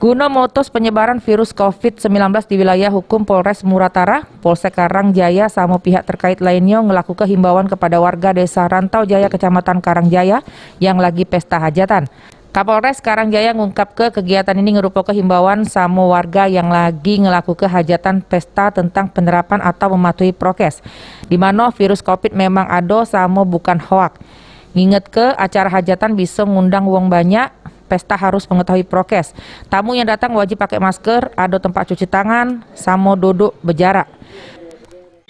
Guna memutus penyebaran virus COVID-19 di wilayah hukum Polres Muratara, Polsek Karangjaya sama pihak terkait lainnya melakukan himbauan kepada warga desa Rantau Jaya, Kecamatan Karangjaya yang lagi pesta hajatan. Kapolres Karangjaya mengungkap kegiatan ini merupakan himbauan sama warga yang lagi melakukan hajatan pesta tentang penerapan atau mematuhi prokes, di mana virus COVID memang ada sama bukan hoak. Nginget ke acara hajatan bisa ngundang uang banyak, pesta harus mengetahui prokes. Tamu yang datang wajib pakai masker, ada tempat cuci tangan, sama duduk berjarak.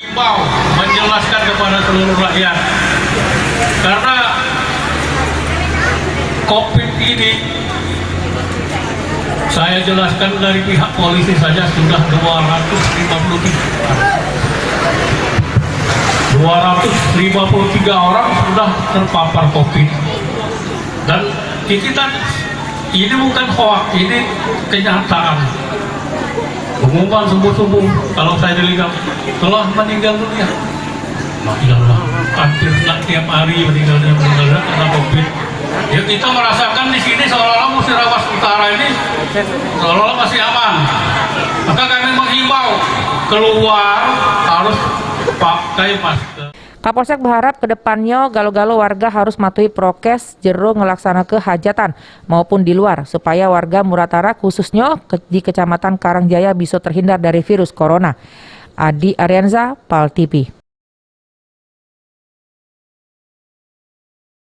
Himbau menjelaskan kepada seluruh rakyat, karena COVID ini saya jelaskan dari pihak polisi saja sudah 253 orang sudah terpapar COVID. Dan kita ini bukan hoax, ini kenyataan. Pengumuman subuh-subuh kalau saya dilihat telah meninggal dunia. Nah, iyalah, hampir tiap hari meninggal dunia karena COVID. Ya, kita merasakan di sini seolah-olah Musirawas Utara ini seolah-olah masih aman. Maka kami menghimbau keluar harus pakai masker. Kapolsek berharap ke depannya galo-galo warga harus matuhi prokes jero ngelaksanakan hajatan maupun di luar supaya warga Muratara khususnya di Kecamatan Karangjaya bisa terhindar dari virus corona. Adi Arianza, PAL TV.